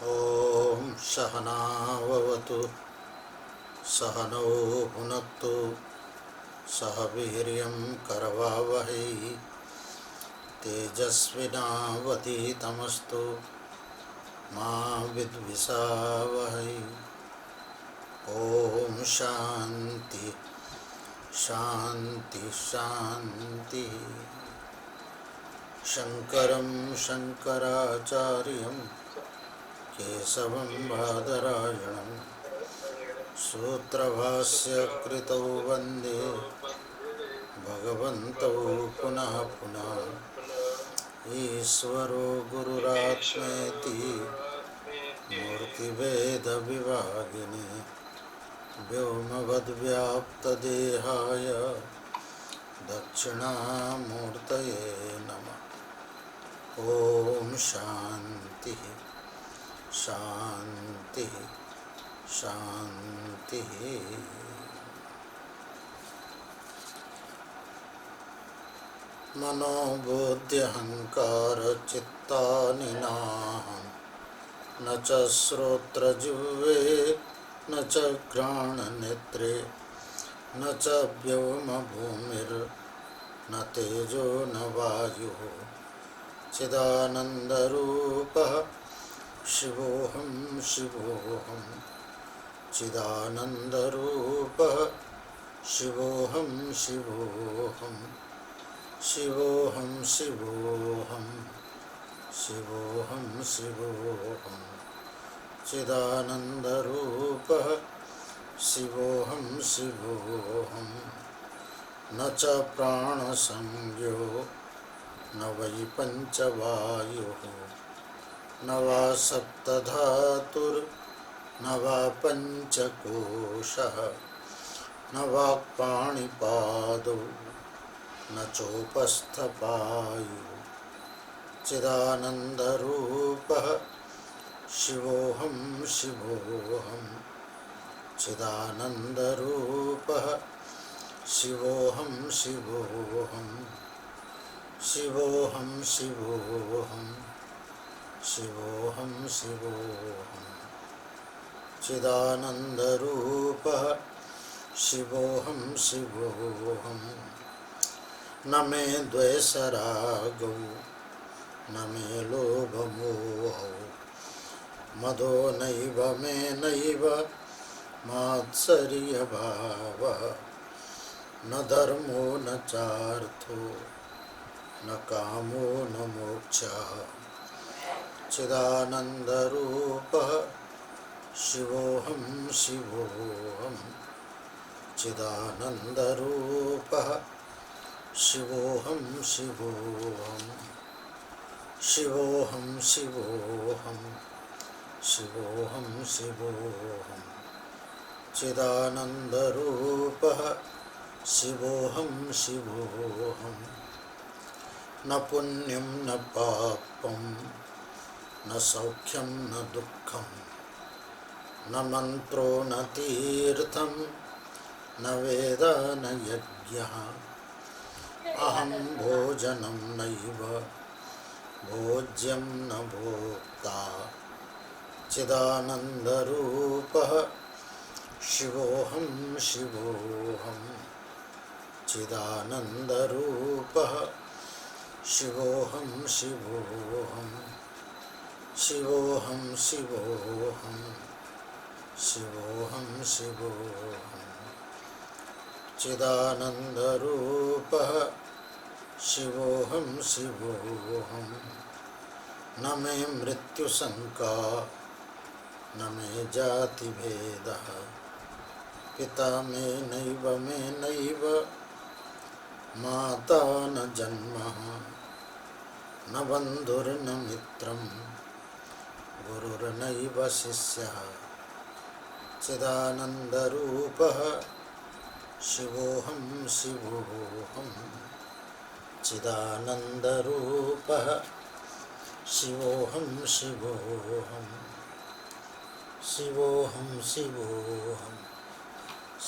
ओम सहनाववतु सहनौ भुनक्तु सह वीर्यं करवावहै तेजस्विनावधीतमस्तु मा विद्विषावहै। ओम शांति शांति शांति। शंकरं शंकराचार्यं केशवं बादरायणं सूत्रभाष्य कृतौ वन्दे भगवन्तौ पुनः पुनः। ईश्वरो गुरुरात्मेति मूर्तिभेदविभागिने व्योमवद्व्याप्तदेहाय दक्षिणामूर्तये नमः। ओम शांति शांति शांति। मनोबुद्ध्यहंकार चित्तानि नाहं न च श्रोत्रजिह्वे न च घ्राणनेत्रे न च व्योमभूमिर्न तेजो न वायुः चिदानन्दरूपः शिवोऽहं शिवोऽहं चिदानन्दरूपः शिवोऽहं शिवोऽहं शिवोऽहं शिवोऽहं शिवोऽहं शिवोऽहं चिदानन्दरूपः शिवोऽहं शिवोऽहं। न च प्राणसंज्ञो न वै पञ्चवायुः न वा सप्तधातुर्न वा पञ्चकोशः न वाक्पाणिपादौ न चोपस्थपायुः चिदानन्दरूपः शिवोऽहं शिवोऽहं चिदानन्दरूपः शिवोऽहं शिवोऽहं शिवोऽहं शिवोऽहं शिवोऽहं शिवोऽहं चिदानन्दरूपः शिवोऽहं शिवोऽहं। न मे द्वेषरागौ न मे लोभमोहौ मदो नैव मे नैव मात्सर्यभावः न धर्मो न चार्थो न कामो न मोक्षः चिदानन्दरूपः शिवोऽहं शिवोऽहं चिदानन्दरूपः शिवोऽहं शिवोऽहं शिवोऽहं शिवोऽहं शिवोऽहं शिवोऽहं चिदानन्दरूपः शिवोऽहं शिवोऽहं। न पुण्यं न पापं न सौख्यं न दुःखं न मन्त्रो न तीर्थं न वेद न यज्ञः अहं भोजनं नैव भोज्यं न भोक्ता चिदानन्दरूपः शिवोऽहं शिवोऽहं चिदानन्दरूपः शिवोऽहं शिवोऽहं शिवोऽहं शिवोऽहं शिवोऽहं शिवोऽहं चिदानन्दरूपः शिवोऽहं शिवोऽहं। न मे मृत्युशङ्का न मे जातिभेदः पिता मे नैव माता न जन्मः न बन्धुर्न मित्रं गुरुर्नैव शिष्यः चिदानन्दरूपः शिवोऽहं शिवोऽहं चिदानन्दरूपः शिवोऽहं शिवोऽहं शिवोऽहं शिवोऽहं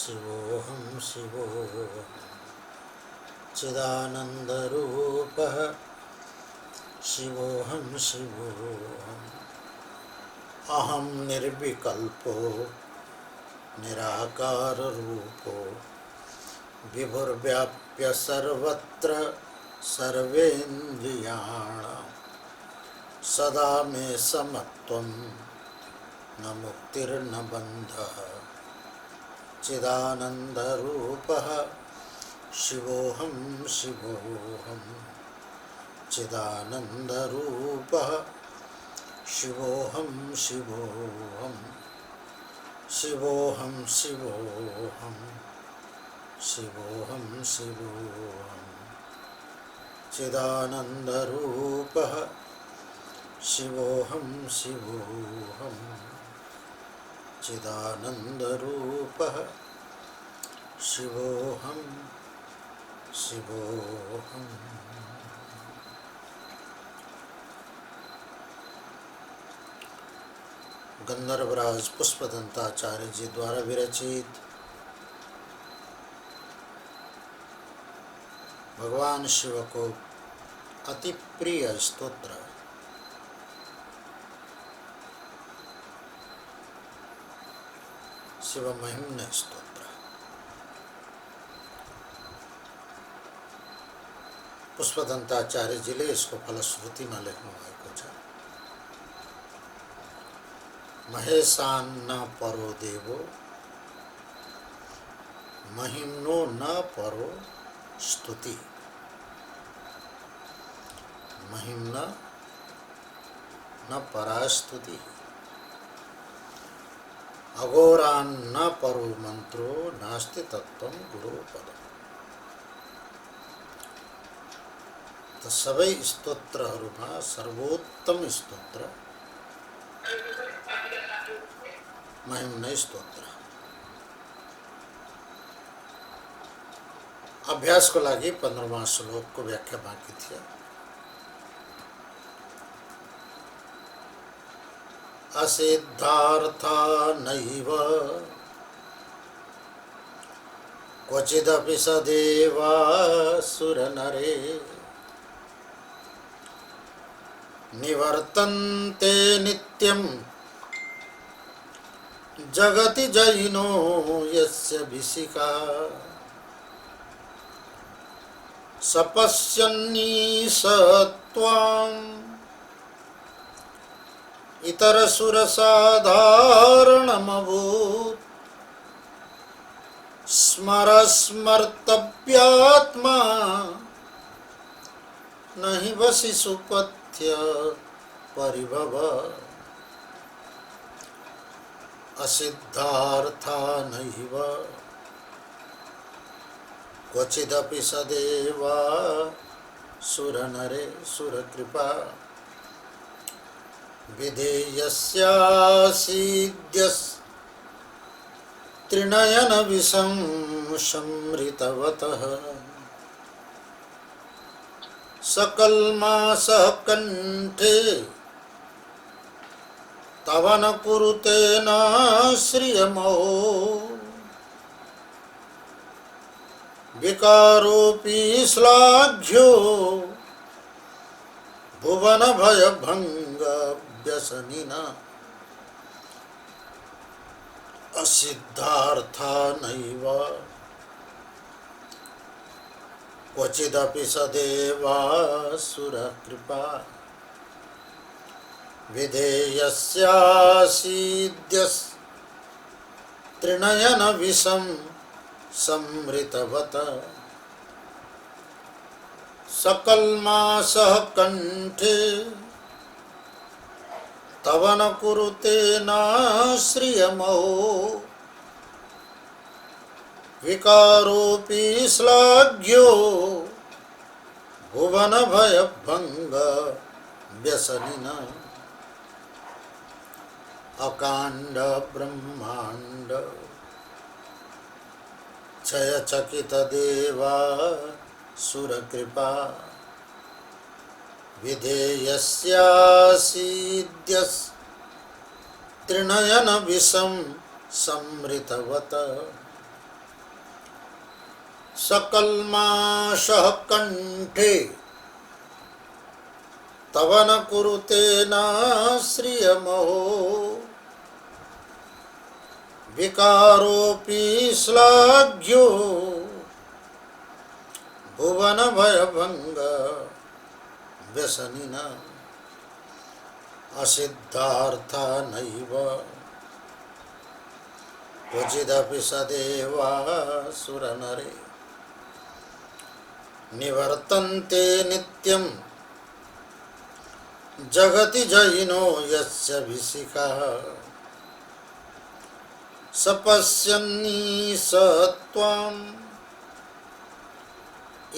शिवोऽहं शिवोऽहं चिदानन्दरूपः शिवोऽहं शिवोऽहं अहम निर्विकल्पो निराकाररूपो विभुर्व्याप्य सर्वत्र सर्वेन्द्रियाणां सदा मे समत्वं न मुक्तिर्न बन्धः चिदानन्दरूपः शिवोऽहं शिवोऽहं चिदानन्दरूपः शिवोऽहं शिवोऽहं शिवोऽहं शिवोऽहं शिवोऽहं शिवोऽहं चिदानन्दरूपः शिवोऽहं शिवोऽहं चिदानन्दरूपः शिवोऽहं शिवोऽहं। गंधर्वराज पुष्पदंताचार्य जी द्वारा विरचित भगवान शिव को अति प्रिय स्तोत्र शिव महिम्न स्तोत्र। पुष्पदंताचार्य जी ने इसको फलश्रुति में लिखना है कुछ महेशान्न परो देवो महिम्नो न परो स्तुति महिम्न न परास्तुति अघोरान्न परो मंत्रो नास्ति तत्त्वं गुरुपदम्। तो सबै स्तोत्रहरूमा सर्वोत्तम स्तोत्र महिम्न स्तोत्र। अभ्यास को लागि 15वां श्लोक को व्याख्या बाँकी थियो। असिद्धार्था नैव क्वचिदपि सदेवासुरनरे निवर्तन्ते नित्यं जगति जयिनो यस्य विशिका सपश्यन्नीश त्वाम् इतरसुरसाधारणमभूत् स्मरस्मर्तव्यात्मा न हि वसि सुपथ्य परिभव। असिद्धार्था नैव क्वचिदपि सदेवा सुरनरे सुरकृपा विधेयस्यासीद्यस्त्रिनयन विषं संहृतवतः सकल्मासः कंठे तव न कुरुते न श्रियमो विकारोऽपि श्लाघ्यो भुवन भयभंग व्यसनिना। असिद्धार्था नैव क्वचिदपि सदेवासुरकृपा विधेयस्यासीद्यस्त्रिनयन विषं संहृतवत सकल्मासः कंठे तव न कुरुते न श्रियमो विकारोऽपि श्लाघ्यो भुवन भयभंग व्यसनिना। अकांड ब्रह्मांड क्षयचकित देवा सुरकृपा विधेयस्यासीद्यस्त्रिनयन विषं संहृतवत सकल्माषः कंठे तव न कुरुते न श्रियमो विकारोऽपि श्लाघ्यो भुवनभयभङ्ग व्यसनिन असिद्धार्था नैव क्वचिदपि सदेवासुरनरे निवर्तन्ते नित्यं जगति जयिनो यस्य विशिखः सपश्यन्नीश त्वाम्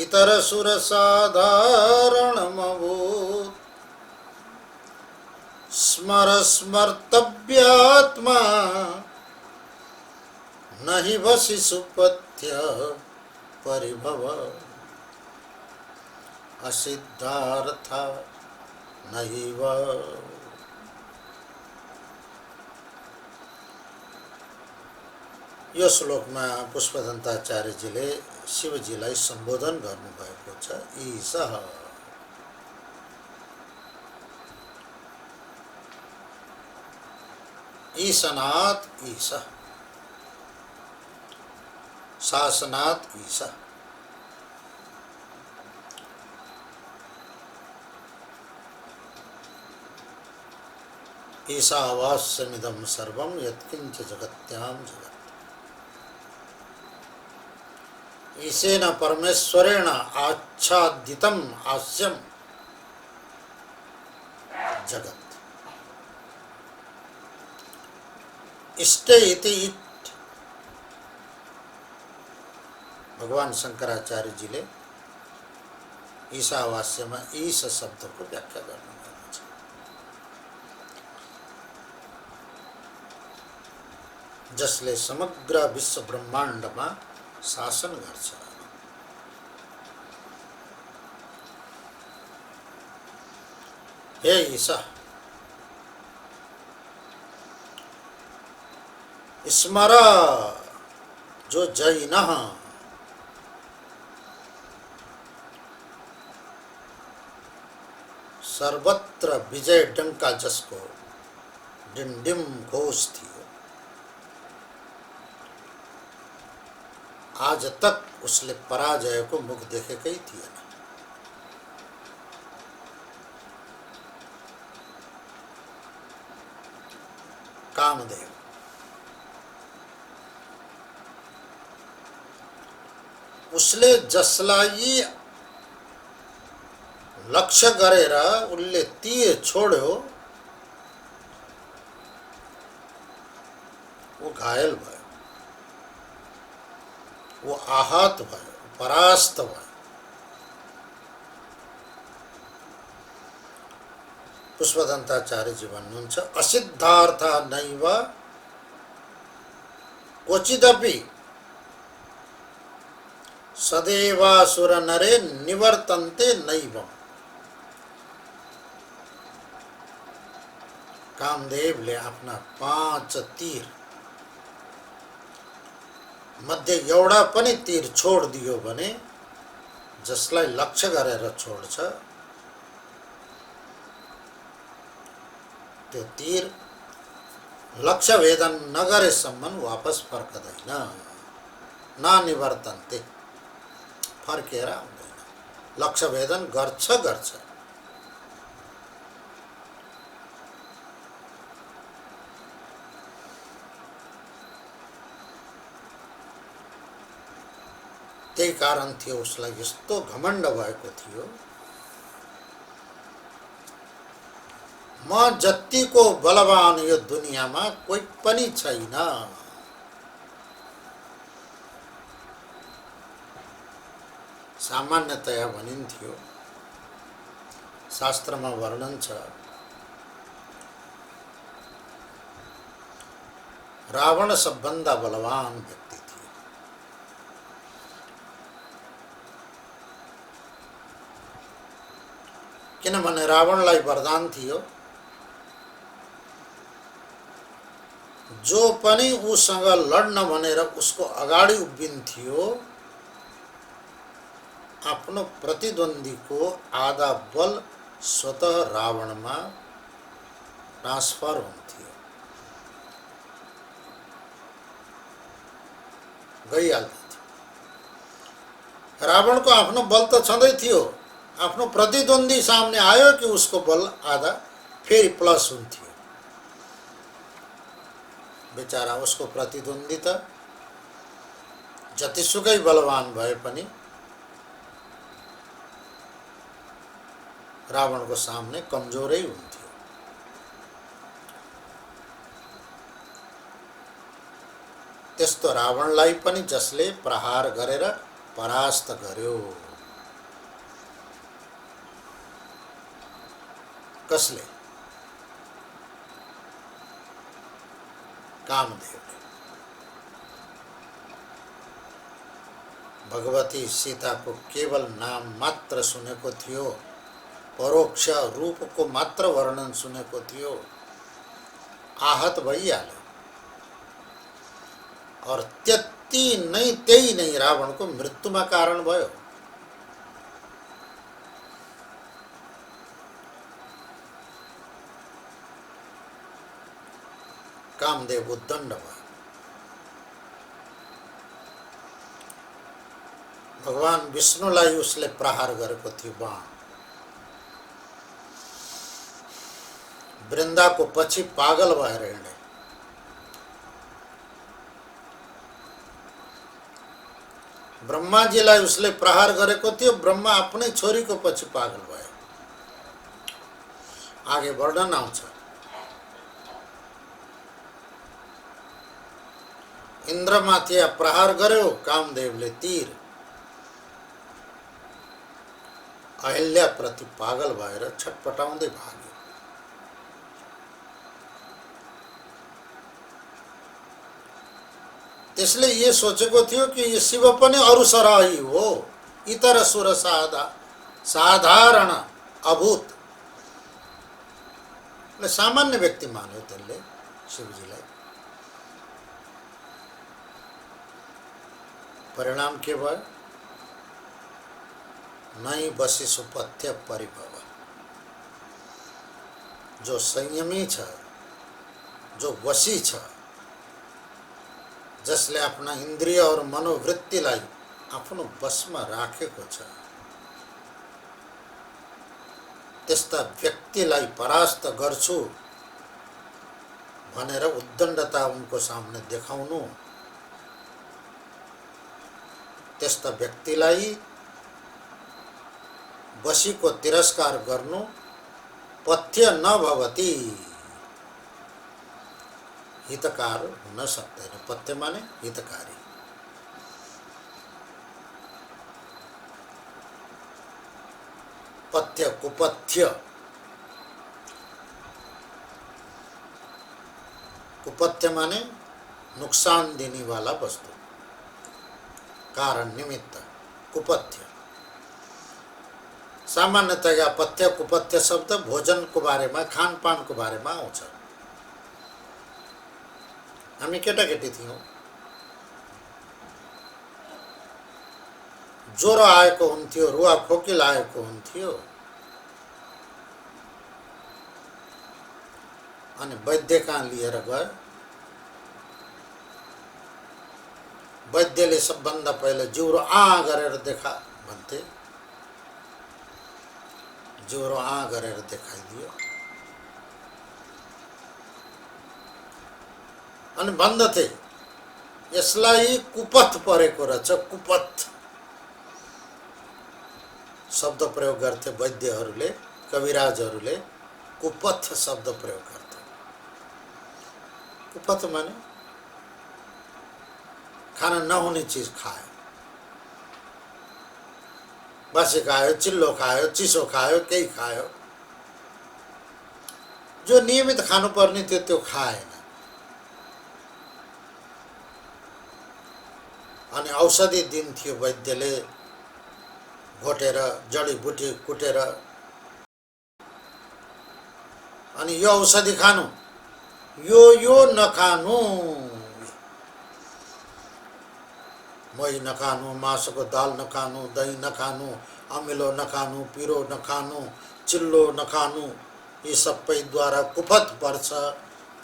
इतरसुरसाधारणमभूत् स्मर स्मर्तव्यात्मा न हि वसि सुपथ्य परिभव असिद्धार्था नैव। यो श्लोकमा पुष्पदन्ताचार्यजीले शिवजीलाई सम्बोधन गर्नुभएको छ। ईशः ईशनात् ईशः शासनात् ईशः। ईशावास्यमिदं सर्वं यत्किञ्च जगत्यां जगत्। ईशेन परमेश्वरेण आच्छादितं आस्यं जगत्। इष्टे इति इट भगवान शंकराचार्य जी ले ईशावास्य में ईश शब्द को व्याख्या गर्नु भएको छ। जसले समग्र विश्व ब्रह्माण्डमा शासन गर्छ। हे ईशा, स्मर जो जैनः सर्वत्र विजय डंका जसको डिंडिम घोष थियो, आज तक उसले पराजय को मुख देखेकै थिएन। कामदेव उसले जसलाई लक्ष्य गरेर उनले तीर छोड्यो वो घायल भयो, वो आहत भयो, परास्त भयो। पुष्पदन्ताचार्य जी भन्नुहुन्छ असिद्धार्था नैव क्वचिदपि सदेवासुर नरे निवर्तन्ते नैवम्। कामदेवले आफ्ना 5 तीर मध्ये एउटा पनि तीर छोड दियो भने, जसलाई लक्ष्य गरेर छोड्छ त्यो तीर लक्ष्य भेदन नगरेसम्म वापस फर्कदैन। न निवर्तन्ते, फर्केर आउँदैन। लक्ष्य भेदन गर्छ। त्यही कारण थियो उसलाई यस्तो घमण्ड भएको थियो। म जतिको बलवान यो दुनियाँमा कोही पनि छैन। सामान्यतया भनिन्थ्यो, शास्त्रमा वर्णन छ, रावण सबभन्दा बलवान व्यक्ति थियो। किनभने रावणलाई वरदान थियो, जो पनि उसँग लड्न भनेर उसको अगाडि उभिन्थ्यो, आफ्नो प्रतिद्वन्दीको आधा बल स्वतः रावणमा ट्रान्सफर हुन्थ्यो। गइहाल्थ्यो। रावणको आफ्नो बल त छँदै थियो, आफ्नो प्रतिद्वन्दी सामने आयो कि उसको बल आधा फेरि प्लस हुन्थ्यो। बेचारा उसको प्रतिद्वन्दी त जतिसुकै बलवान भए पनि रावणको सामने कमजोरै हुन्थ्यो। त्यस्तो रावणलाई पनि जसले प्रहार गरेर परास्त गर्यो। कसले? कामदेवले। भगवती सीताको केवल नाम मात्र सुनेको थियो, परोक्ष रूपको मात्र वर्णन सुनेको थियो, आहत भइहाल्यो। और त्यही नै रावणको मृत्युमा कारण भयो। कामदेव उद्दण्ड भयो। भगवान विष्णुलाई उसले प्रहार गरेको थियो बाण। वृन्दाको पछि पागल भएर हिँडे। ब्रह्माजीलाई उसले प्रहार गरेको थियो, ब्रह्मा आफ्नै छोरीको पछि पागल भए। आगे वर्णन आउँछ। इन्द्रमाथि प्रहार गर्यो कामदेवले तीर। अहिल्या प्रति पागल भएर छटपटाउँदै भाग्यो। त्यसले ये सोचेको थियो कि यो शिव पनि अरु सरह ही हो, इतर सुर साधारण अभूत। सामान्य व्यक्ति मान्यो त्यसले शिवजीलाई। परिणाम के भयो? नै बसी सुपथ्य परिभव। जो संयमी छ, जो वशी छ, जसले आफ्ना इन्द्रिय और मनोवृत्तिलाई आफ्नो बसमा राखेको छ, त्यस्ता व्यक्तिलाई परास्त गर्छु भनेर उद्दण्डता उनको सामने देखाउनु, त्यस्ता व्यक्तिलाई वशीको तिरस्कार गर्नु पथ्य नभवति, हितकार हुन सक्दैन। पथ्य माने हितकारी। पथ्य कुपथ्य। कुपथ्य माने नुकसान देने वाला वस्तु, कारण निमित्त। कुपथ्य सामान्यतया पथ्य कुपथ्य शब्द भोजन को बारेमा, खानपान को बारेमा आउँछ। हामी केटाकेटी थियौं, ज्वरो आएको हुन्थ्यो, रुवा खोकी लागेको हुन्थ्यो, अनि वैद्य कहाँ लिएर गयो। वैद्यले सबभन्दा पहिले ज्वरो गरेर देखा भन्थे। ज्वरो गरेर देखाइदियो अनि भन्दथे यसलाई कुपथ परेको रहेछ। कुपथ शब्द प्रयोग गर्थे वैद्यहरूले, कविराजहरूले कुपथ शब्द प्रयोग गर्थे। कुपथ माने खाना नहुने चीज खायो, बासी खायो, चिल्लो खायो, चिसो खायो, केही खायो, जो नियमित खानुपर्ने थियो त्यो खाएन। अनि औषधि दिन्थ्यो वैद्यले, घोटेर जडीबुटी कुटेर, अनि यो औषधि खानु, यो नखानु, मही नखानु, मासुको दाल नखानु, दही नखानु, अमिलो नखानु, पिरो नखानु, चिल्लो नखानु, यी सबै द्वारा कुपथ पर्छ।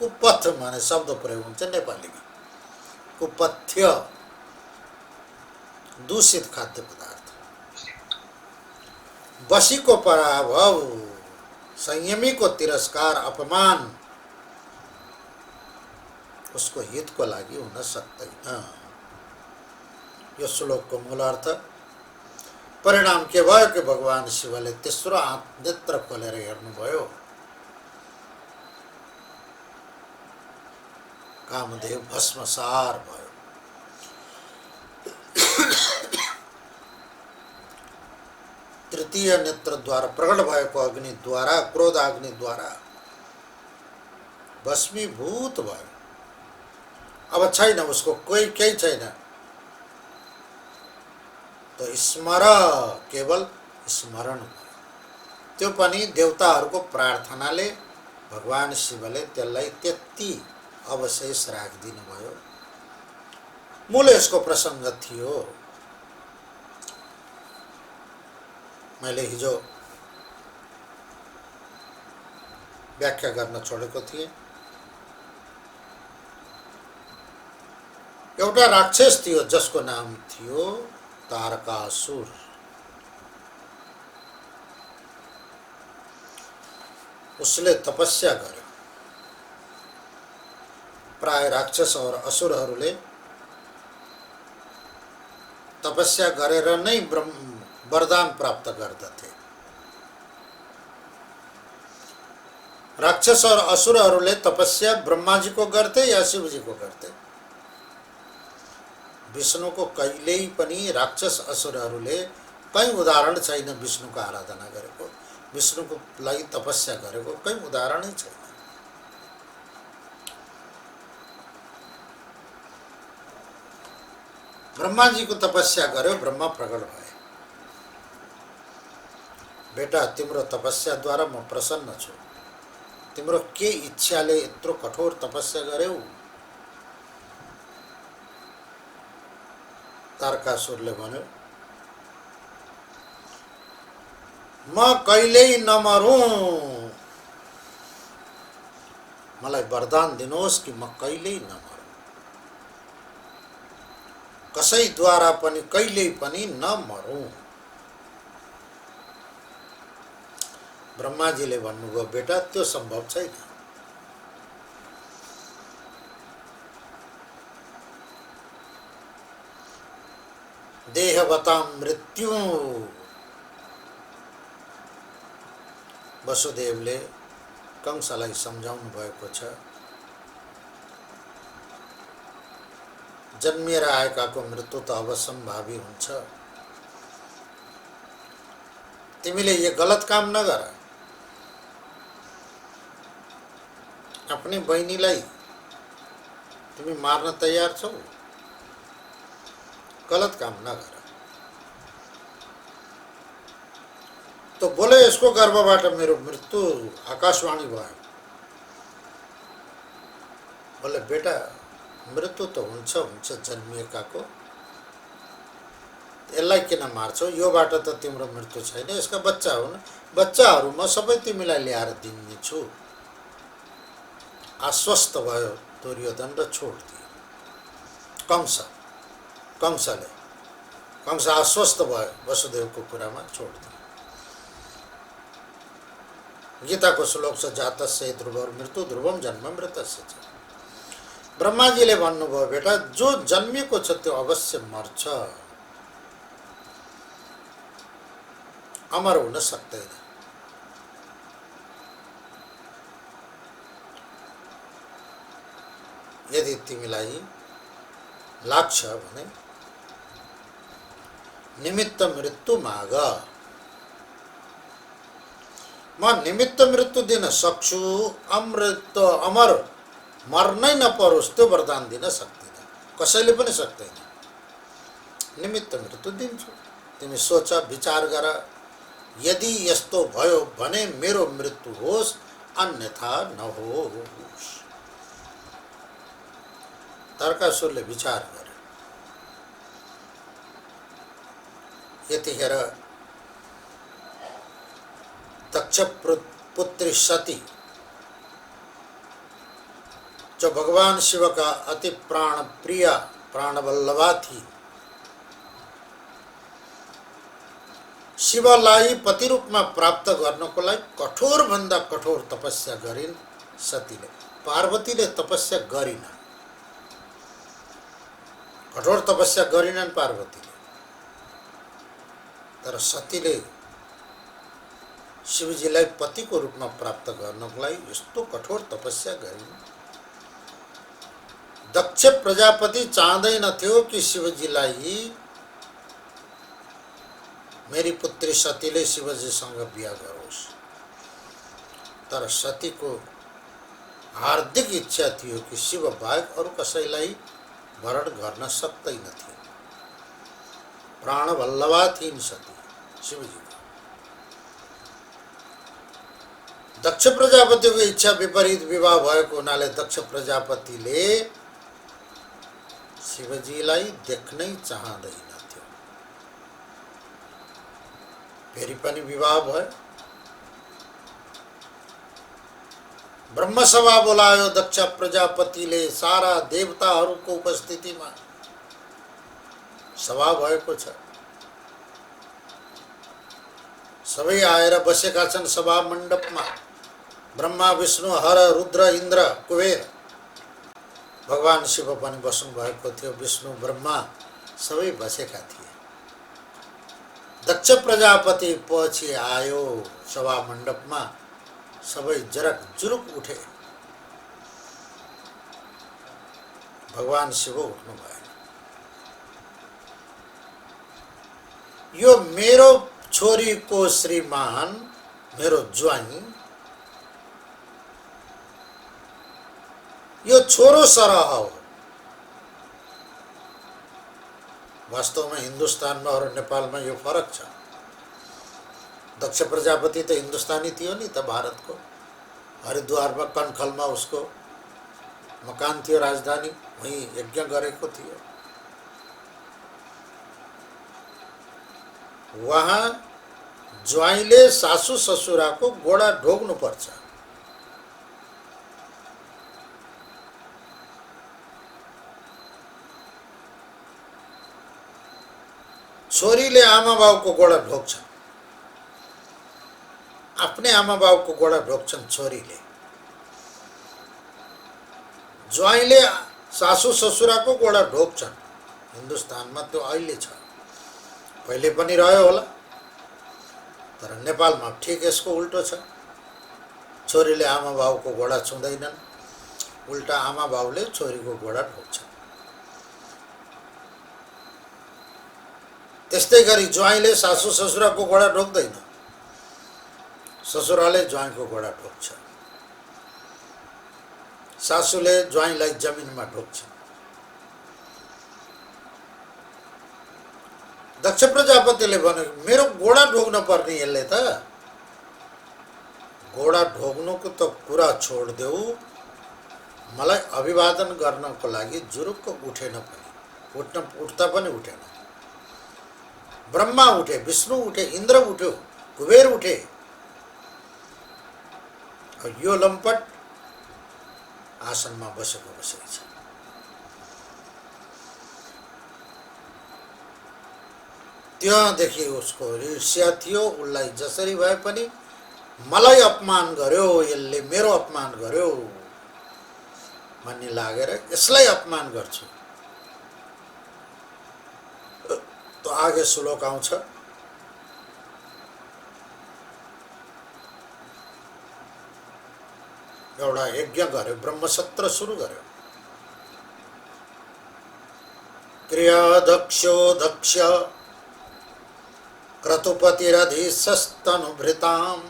कुपथ माने शब्द प्रयोग हुन्छ नेपालीमा। कुपथ्य दूषित खाद्य पदार्थ। वशी को पराभव, संयमी को तिरस्कार, अपमान उसको हित को लागि हुन सक्दैन। यो श्लोकको मूल अर्थ। परिणाम के भयो कि भगवान शिवले तेस्रो नेत्र खोलेर हेर्नुभयो। कामदेव भस्मसार भयो। तृतीय नेत्रद्वारा प्रकट भएको अग्निद्वारा, क्रोधाग्निद्वारा भस्मीभूत भयो। अब छैन, उसको कोही केही छैन। तो स्मर, केवल स्मरण भयो। त्यो पनि देवताहरूको प्रार्थनाले भगवान शिवले त्यसलाई त्यति अवशेष राखिदिनु भयो। मूल यसको प्रसङ्ग थियो। मैले हिजो व्याख्या गर्न छोडेको थिएँ। एउटा राक्षस थियो जसको नाम थियो तारकासुर। उसले तपस्या गर्यो। प्राय राक्षस और असुरहरूले तपस्या गरेर नै वरदान प्राप्त गर्दथे। राक्षस और असुरहरूले तपस्या ब्रह्माजीको गर्थे या शिवजीको गर्थे। विष्णुको कहिल्यै पनि राक्षस असुरहरूले कहीँ उदाहरण छैन विष्णुको आराधना गरेको, विष्णुको लागि तपस्या गरेको कहीँ उदाहरणै छैन। ब्रह्माजीको तपस्या गर्यो, ब्रह्मा प्रकट भए। बेटा, तिम्रो तपस्याद्वारा म प्रसन्न छु। तिम्रो के इच्छाले यत्रो कठोर तपस्या गर्यौ? तारकासुरले भन्यो, म कहिल्यै नमरौँ। मलाई वरदान दिनुहोस् कि म कहिल्यै नमरौँ, कसैद्वारा पनि कहिल्यै पनि नमरौँ। ब्रह्माजीले भन्नुभयो, बेटा त्यो सम्भव छैन। देहवतां मृत्यु। वसुदेवले कंसलाई सम्झाउनु भएको छ। जन्मिएर आएकाको मृत्यु त अवश्यम्भावी हुन्छ। तिमीले यो गलत काम नगर। अपनी बहिनीलाई तिमी मार्न तयार छौ, गलत काम नगर। तो बोले, यसको गर्भबाट मेरो मृत्यु आकाशवाणी भयो। बोले, बेटा मृत्यु त हुन्छ हुन्छ जन्मिएकाको, यसलाई किन मार्छौ? योबाट त तिम्रो मृत्यु छैन, यसका बच्चा हुन्। बच्चाहरू म सबै तिमीलाई ल्याएर दिनेछु। आश्वस्त भयो दुर्योधन र छोड दियो कंस आश्वस्त भयो, वसुदेवको कुरामा छोड दियो। गीताको श्लोक छ, जातस्य ध्रुवं मृत्यु ध्रुवं जन्म मृतस्य च। ब्रह्माजीले भन्नुभयो, बेटा जो जन्मिएको छ त्यो अवश्य मर्छ, अमर हुन सक्दैन। यदि तिमीलाई लाग्छ भने निमित्त मृत्यु माग, म निमित्त मृत्यु दिन सक्छु। अमृत अमर मर्नै नपरोस् त्यो वरदान दिन सक्दिन, कसैले पनि सक्दैन। निमित्त मृत्यु दिन्छु, तिमी सोच विचार गर। यदि यस्तो भयो भने मेरो मृत्यु होस्, अन्यथा नहोस्। तारकासुरले विचार गर्यो। यतिखेर दक्ष पुत्री सती, जो भगवान शिव का अति प्राण प्रिया प्राणवल्लभा थी, शिवलाई पति रूपमा प्राप्त गर्नको लागि कठोर भन्दा कठोर तपस्या गरिन् सतीले। पार्वतीले तपस्या गरिन, कठोर तपस्या गरिनन् पार्वतीले, तर सतीले शिवजीलाई पतिको रूपमा प्राप्त गर्नको लागि यस्तो कठोर तपस्या गरिन्। दक्ष प्रजापति चाहँदैनथ्यो कि शिवजीलाई मेरी पुत्री सतीले शिवजीसँग बिहा गरोस्, तर सतीको हार्दिक इच्छा थियो कि शिव बाहेक अरू कसैलाई वरण गर्न सक्दैनथे। प्राण वल्लभा थिइन् सती शिवजी। दक्ष प्रजापतिको इच्छा विपरीत विवाह भएको हुनाले दक्ष प्रजापतिले शिवजीलाई देख्नै चाहँदैनथ्यो। फेरि पनि विवाह भयो। ब्रह्मसभा बोलायो दक्ष प्रजापतिले, सारा देवताहरूको उपस्थितिमा सभा भएको छ। सबै आएर बसेका छन् सभा मण्डपमा। ब्रह्मा विष्णु हर रुद्र इन्द्र कुबेर, भगवान शिव पनि बस्नु भएको थियो। विष्णु ब्रह्मा सबै बसेका थिए। दक्ष प्रजापति पछि आयो सभा मण्डपमा। सबै जरक जुरुक उठे। भगवान शिव उठ्नु भयो। यो मेरो छोरीको श्रीमान, मेरो ज्वाइँ, यो छोरो सरह हो। वास्तवमा हिन्दुस्तानमा और नेपालमा यो फरक छ। दक्ष प्रजापति त हिन्दुस्तानी थियो नि त, भारतको। हरिद्वारमा कनखलमा उसको मकान थियो, राजधानी, वहीं यज्ञ गरेको थियो। वहाँ ज्वाइँले सासू ससुराको गोडा ढोग्नु पर्छ। छोरीले आमा बाउको गोडा ढोग्छन्, आफ्नै आमा बाउको गोडा ढोग्छन् छोरीले। ज्वाइँले सासू ससुराको गोडा ढोग्छन्। हिन्दुस्तानमा त्यो अहिले छ, पहिले पनि रह्यो होला, तर नेपालमा ठिक यसको उल्टो छ। छोरीले आमा बाउको गोडा छुँदैनन्, उल्टा आमा बाउले छोरीको गोडा ढोग्छन्। त्यस्तै गरी ज्वाइँले सासू ससुराको गोडा ढोग्दैन, ससुराले ज्वाइँको गोडा ढोग्छ। सासूले ज्वाइँलाई जमिनमा ढोग्छ। दक्ष प्रजापतिले भने, मेरो गोडा ढोग्न पर्ने यसले त। गोडा ढोग्नुको त कुरा छोडिदेऊ, मलाई अभिवादन गर्नको लागि जुरुक्क उठेन पनि, उठ्दा पनि उठेन। ब्रह्मा उठे, विष्णु उठे, इन्द्र उठ्यो, कुबेर उठे। यो लम्पट आसनमा बसेको बसेको छ। त्यहाँदेखि उसको ईर्ष्या थियो। उसलाई जसरी भए पनि मलाई अपमान गर्यो, यसले मेरो अपमान गर्यो भन्ने लागेर यसलाई अपमान गर्छु। तो आगे श्लोक आउँछ। एउटा यज्ञ गर्यो, ब्रह्मसत्र सुरु गर्यो। क्रिया दक्षो दक्ष क्रतुपतिरधिस्तनुभृताम।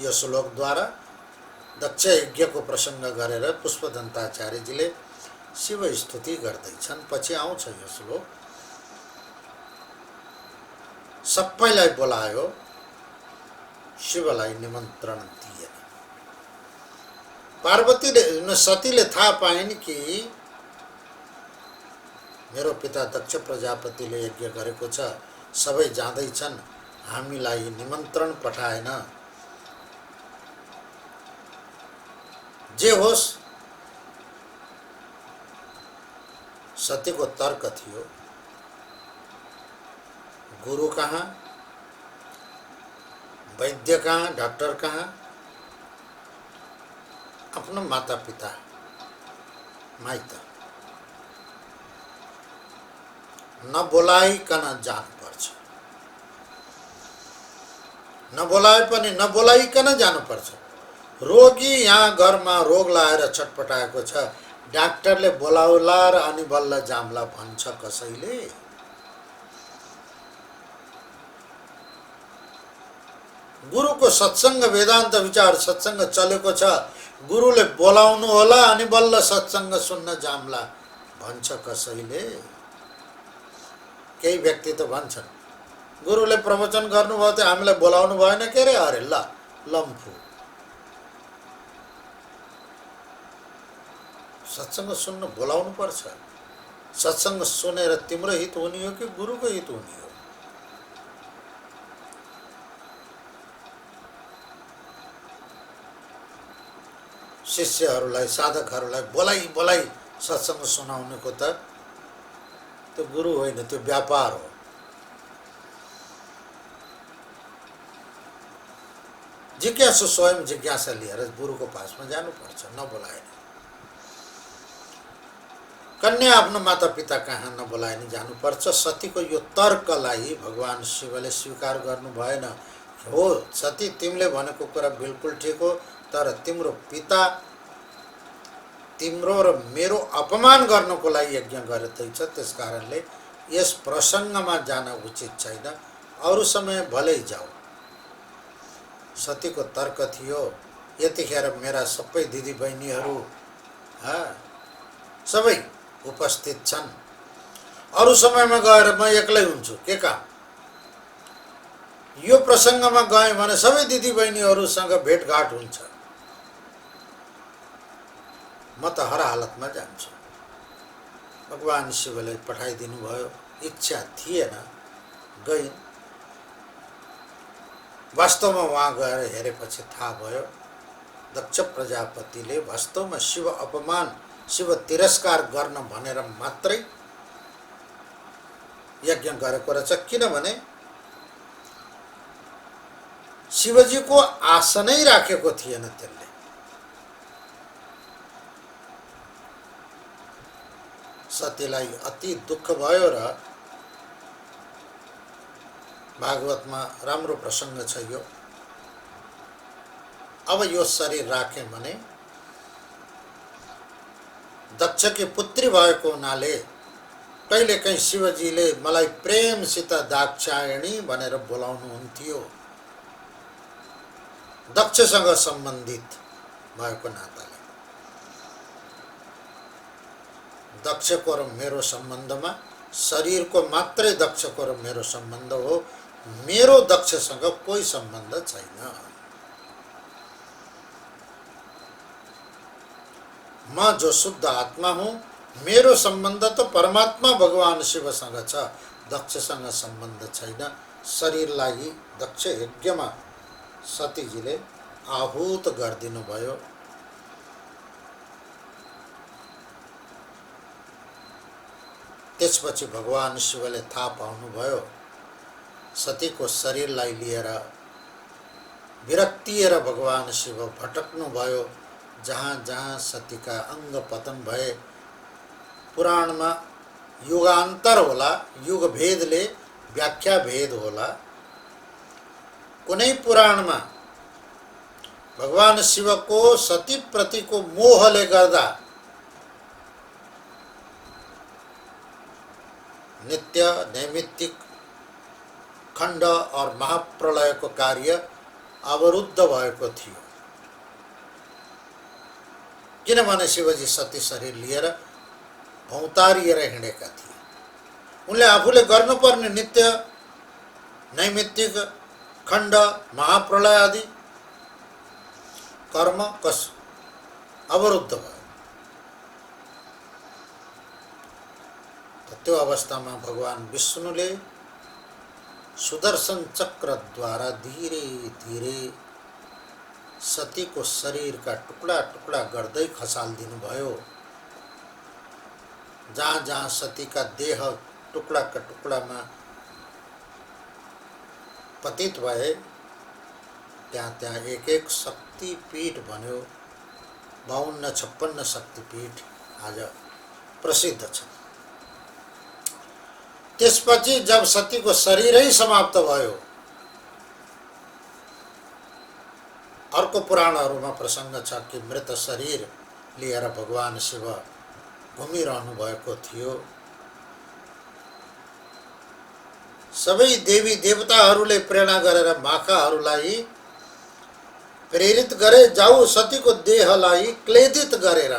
यो श्लोकद्वारा दक्ष यज्ञको प्रसङ्ग गरेर पुष्पदन्ताचार्यजीले शिव स्तुति गर्दैछन्। पछि आउँछ यो श्लोक। सबैलाई बोलायो, शिवलाई निमन्त्रण दिएन। पार्वतीले सतीले थाहा पाइन् कि मेरो पिता दक्ष प्रजापतिले यज्ञ गरेको छ, सबै जाँदैछन्, हामीलाई निमन्त्रण पठाएन। जे होस्, सतीको तर्क थियो, गुरु कहाँ वैद्य कहाँ, डॉक्टर कहाँ, आफ्नो माता पिता माइत नबोलाइकन जानुपर्छ। नबोलाए पनि नबोलाइकन जानुपर्छ। रोगी यहाँ घरमा रोग लाएर छटपटाएको छ, डाक्टरले बोलाउला र अनि बल्ल जाम्ला भन्छ कसैले? गुरुको सत्सङ्ग वेदान्त विचार सत्सङ्ग चलेको छ, गुरुले बोलाउनु होला अनि बल्ल सत्सङ्ग सुन्न जाम्ला भन्छ कसैले? केही व्यक्ति त भन्छन् गुरुले प्रवचन गर्नुभयो त हामीलाई बोलाउनु भएन के रे? अरे ल लम्फू, सत्सङ्ग सुन्न बोलाउनु पर्छ। सत्सङ्ग सुनेर तिम्रो हित हुने हो कि गुरुको हित हुने हो? शिष्यहरूलाई साधकहरूलाई बोलाइ बोलाइ सत्सङ्ग सुनाउनेको त त्यो गुरु होइन, त्यो व्यापार हो। जिज्ञासु स्वयं जिज्ञासा लिएर गुरुको पासमा जानुपर्छ, नबोलाएन। कन्या आफ्नो माता पिता कहाँ नबोलाएन जानुपर्छ। सतीको यो तर्कलाई भगवान शिवले स्वीकार गर्नु भएन। हो सती, तिमीले भनेको कुरा बिल्कुल ठिक हो, तर तिम्रो पिता तिम्रो र मेरो अपमान गर्नको लागि यज्ञ गर्दैछ, त्यस कारणले यस प्रसङ्गमा जान उचित छैन, अरू समय भलै जाऊ। सतीको तर्क थियो। यतिखेर मेरा सबै दिदीबहिनीहरू सबै उपस्थित छन्, अरू समयमा गएर म एक्लै हुन्छु, के काम? यो प्रसङ्गमा गएँ भने सबै दिदीबहिनीहरूसँग भेटघाट हुन्छ, म त हर हालतमा जान्छु। भगवान शिवले पठाइदिनु भयो, इच्छा थिएन, गइन्। वास्तवमा वहाँ गएर हेरेपछि थाहा भयो दक्ष प्रजापतिले वास्तवमा शिव अपमान, शिव तिरस्कार गर्न भनेर मात्रै यज्ञ गरेको रहेछ। किनभने शिवजीको आसनै राखेको थिएन त्यसले। सतीलाई अति दुःख भयो र भागवतमा राम्रो प्रसङ्ग छ यो। अब यो शरीर राखे भने दक्षकी पुत्री भएको हुनाले कहिलेकाहीँ शिवजीले मलाई प्रेमसित दाक्षायणी भनेर बोलाउनुहुन्थ्यो, दक्षसँग सम्बन्धित भएको नाताले। दक्षको र मेरो सम्बन्धमा शरीरको मात्रै दक्षको र मेरो सम्बन्ध हो, मेरो दक्षसँग कोही सम्बन्ध छैन। म जो शुद्ध आत्मा हुँ, मेरो सम्बन्ध त परमात्मा भगवान शिवसँग छ, दक्षसँग सम्बन्ध छैन। शरीरलाई दक्ष यज्ञमा सतीजीले आहुत गरिदिनु भयो। त्यसपछि भगवान शिवले थाहा पाउनुभयो, सतीको शरीरलाई लिएर विरक्तिएर भगवान शिव भटक्नु भयो। जहाँ जहाँ सतीका अङ्ग पतन भए, पुराणमा युगान्तर होला, युग भेदले व्याख्या भेद होला। कुनै पुराणमा भगवान शिवको सतीप्रतिको मोहले गर्दा नित्य नैमित्तिक खण्ड और महाप्रलयको कार्य अवरुद्ध भएको थियो। किनभने शिवजी सती शरीर लिएर भौतारिएर हिँडेका थिए। उनले आफूले गर्नुपर्ने नित्य नैमित्तिक खण्ड महाप्रलय आदि कर्म अवरुद्ध भयो। त्यो अवस्थामा भगवान विष्णुले सुदर्शन चक्र द्वारा धीरे धीरे सतीको शरीरका टुक्रा टुक्रा गर्दै खसाल्दिनु भयो। जहाँ जहाँ सतीका देह टुक्राका टुक्रामा पतित भए, त्यहाँ त्यहाँ एक एक शक्तिपीठ बन्यो। 52-56 शक्तिपीठ आज प्रसिद्ध छ। त्यसपछि जब सतीको शरीरै समाप्त भयो, अर्को पुराणहरूमा प्रसङ्ग छ कि मृत शरीर लिएर भगवान शिव घुमिरहनु भएको थियो। सबै देवी देवताहरूले प्रेरणा गरेर माखाहरूलाई प्रेरित गरे, जाऊ सतीको देहलाई क्लेदित गरेर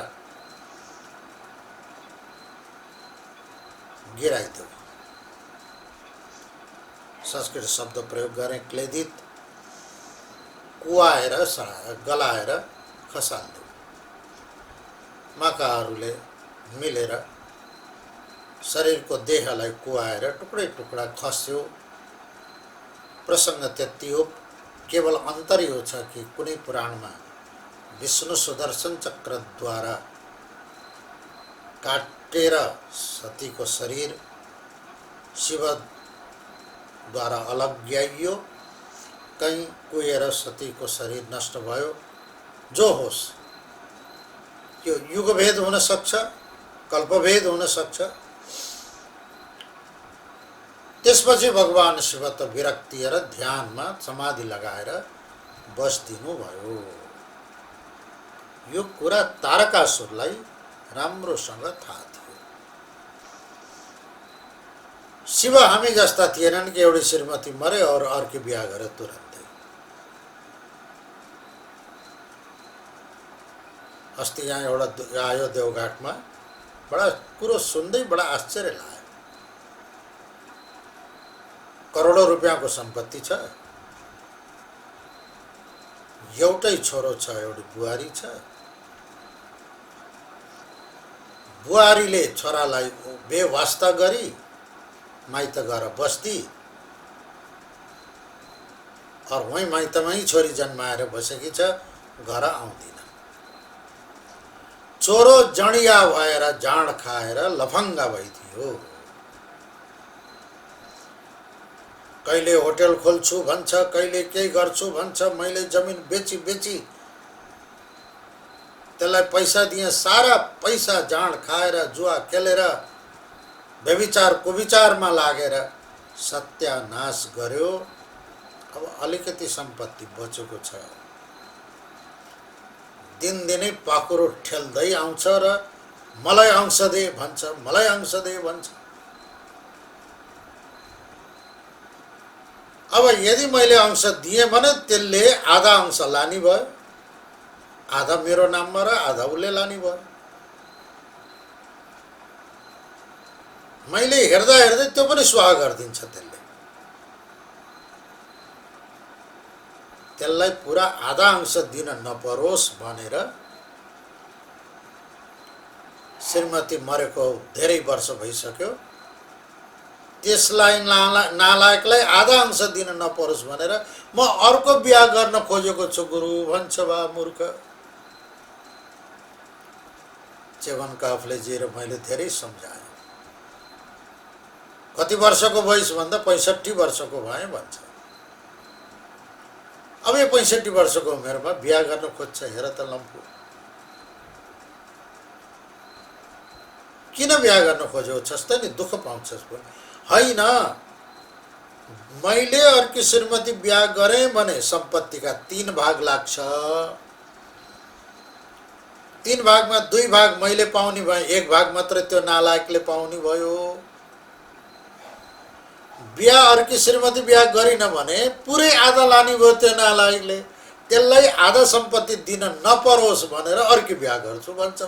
गिराइदेऊ। संस्कृत शब्द प्रयोग गरें, क्लेदित, कुवाएर गलाएर खसाल्देऊ। माकाहरूले मिलेर शरीरको देहलाई कुवाएर टुक्रै टुक्रा खस्यो। प्रसङ्ग त्यति हो। केवल अन्तर यो छ कि कुनै पुराणमा विष्णु सुदर्शन चक्रद्वारा काटेर सतीको शरीर शिवद्वारा अलग्याइयो, कहीँ कुहेर सतीको शरीर नष्ट भयो। जो होस्, यो युगभेद हुन सक्छ, कल्पभेद हुन सक्छ। त्यसपछि भगवान शिव त विरक्ति र ध्यानमा समाधि लगाएर बस्दिनु भयो। यो कुरा तारकासुरलाई राम्रोसँग थाहा थियो। शिव हामी जस्ता थिएनन् कि एउटी श्रीमती मरे और अर्की बिहा गरे तुरन्तै। अस्ति यहाँ एउटा आयो देवघाटमा, बडा कुरो सुन्दै बडा आश्चर्य लाग्यो। करोडौं रुपियाँको सम्पत्ति छ, एउटै छोरो छ, एउटी बुहारी छ। बुहारीले छोरालाई बेवास्ता गरी माइत गएर बस्ती, और वहीँ माइतमै छोरी जन्माएर बसेकी छ, घर आउँदिन। चोरो जडिया भएर जाँड खाएर लफङ्गा भइदियो। कहिले होटल खोल्छु भन्छ, कहिले केही गर्छु भन्छ। मैले जमिन बेची बेची त्यसलाई पैसा दिएँ, सारा पैसा जाँड खाएर जुवा खेलेर व्यभिचार कुविचारमा लागेर सत्यानाश गर्यो। अब अलिकति सम्पत्ति बचेको छ। दिनदिनै पाखुरो ठेल्दै आउँछ र मलाई अंश दे भन्छ, मलाई अंश दे भन्छ। अब यदि मैले अंश दिएँ भने त्यसले आधा अंश लानी भयो, आधा मेरो नाममा र आधा उसले लानी भयो। मैले हेर्दा हेर्दै त्यो पनि स्वाहा गरिदिन्छ त्यसले। त्यसलाई पुरा आधा अंश दिन नपरोस् भनेर श्रीमती मरेको धेरै वर्ष भइसक्यो। त्यसलाई नालायकलाई आधा अंश दिन नपरोस् भनेर म अर्को बिहा गर्न खोजेको छु गुरु भन्छ। बा मूर्ख। चेवन काफले जिएर मैले धेरै सम्झाएँ। कति वर्षको भइस् भन्दा 65 वर्षको भएँ भन्छ। अब यो 65 वर्षको उमेरमा बिहा गर्न खोज्छ, हेर त लम्पु। किन बिहा गर्न खोजेको छस् त नि, दुःख पाउँछस् होइन। मैले अर्की श्रीमती बिहा गरेँ भने सम्पत्तिका 3 भाग लाग्छ। 3 भागमा 2 भाग मैले पाउने भए, 1 भाग मात्र त्यो नालायकले पाउने भयो। बिहा अर्की श्रीमती बिहा गरिन भने पुरै आधा लानी भयो त्यो नालायकले। त्यसलाई आधा सम्पत्ति दिन नपरोस् भनेर अर्की बिहा गर्छु भन्छ।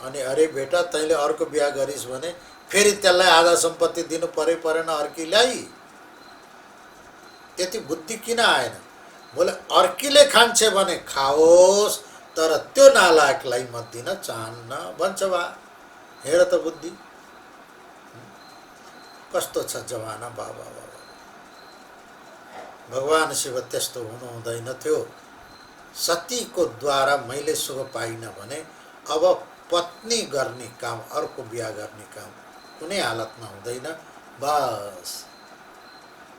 अनि अरे बेटा, तैँले अर्को बिहा गरिस् भने फेरि त्यसलाई आधा सम्पत्ति दिनु परेन अर्कीलाई। त्यति बुद्धि किन आएन? बोले अर्कीले खान्छ भने खाओस्, तर त्यो नालायकलाई म दिन चाहन्न भन्छ। बा हेर त बुद्धि कस्तो छ जमाना। बाबा बाबा, भगवान शिव त्यस्तो हुनु हुँदैन थियो। सतीको द्वारा मैले सुख पाइन भने अब पत्नी गर्ने काम, अर्को बिहा गर्ने काम कुनै हालतमा हुँदैन। बस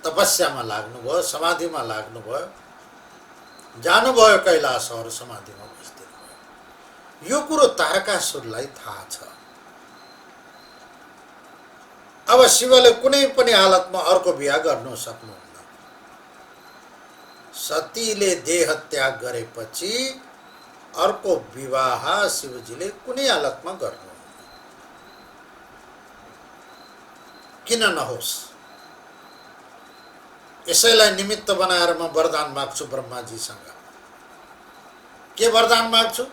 तपस्यामा लाग्नुभयो, समाधिमा लाग्नुभयो, जानुभयो कैलाश और समाधिमा बस्दिनुभयो। यो कुरो तारकासुरलाई थाहा छ। अब शिवले कुनै पनि हालतमा अर्को बिहा गर्नु सक्नुहुन्न। सतीले देह त्याग गरेपछि अर्को विवाह शिवजीले कुनै हालतमा गर्नुहुन्न। किन नहोस्? यसैलाई निमित्त बनाएर म वरदान माग्छु ब्रह्माजीसँग। के वरदान माग्छु?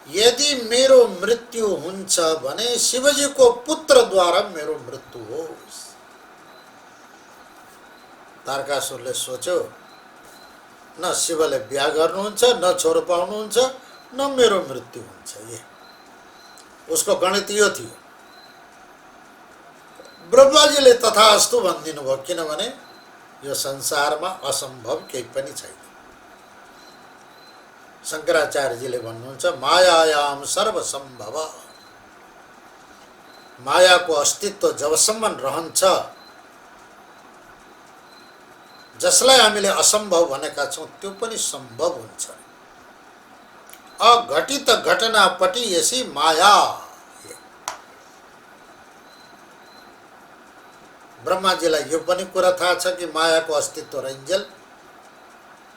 यदि मेरो मृत्यु हुन्छ भने शिवजीको पुत्रद्वारा मेरो मृत्यु होस्। तारकासुरले सोच्यो, न शिवले बिहा गर्नुहुन्छ, न छोरो पाउनुहुन्छ, न मेरो मृत्यु हुन्छ। ये उसको गणित यो थियो। ब्रह्माजीले तथास्तु भनिदिनु भयो, किनभने यो संसारमा असम्भव केही पनि छैन। शंकराचार्यजीले भन्नुहुन्छ, मायायाम सर्वसम्भव। मायाको अस्तित्व जबसम्म रहन्छ, जसलाई हामीले असम्भव भनेका छौं त्यो पनि सम्भव हुन्छ। अघटित घटनापट्टि यसै माया। ब्रह्माजीलाई यो पनि कुरा थाहा छ कि मायाको अस्तित्व रहन्जेल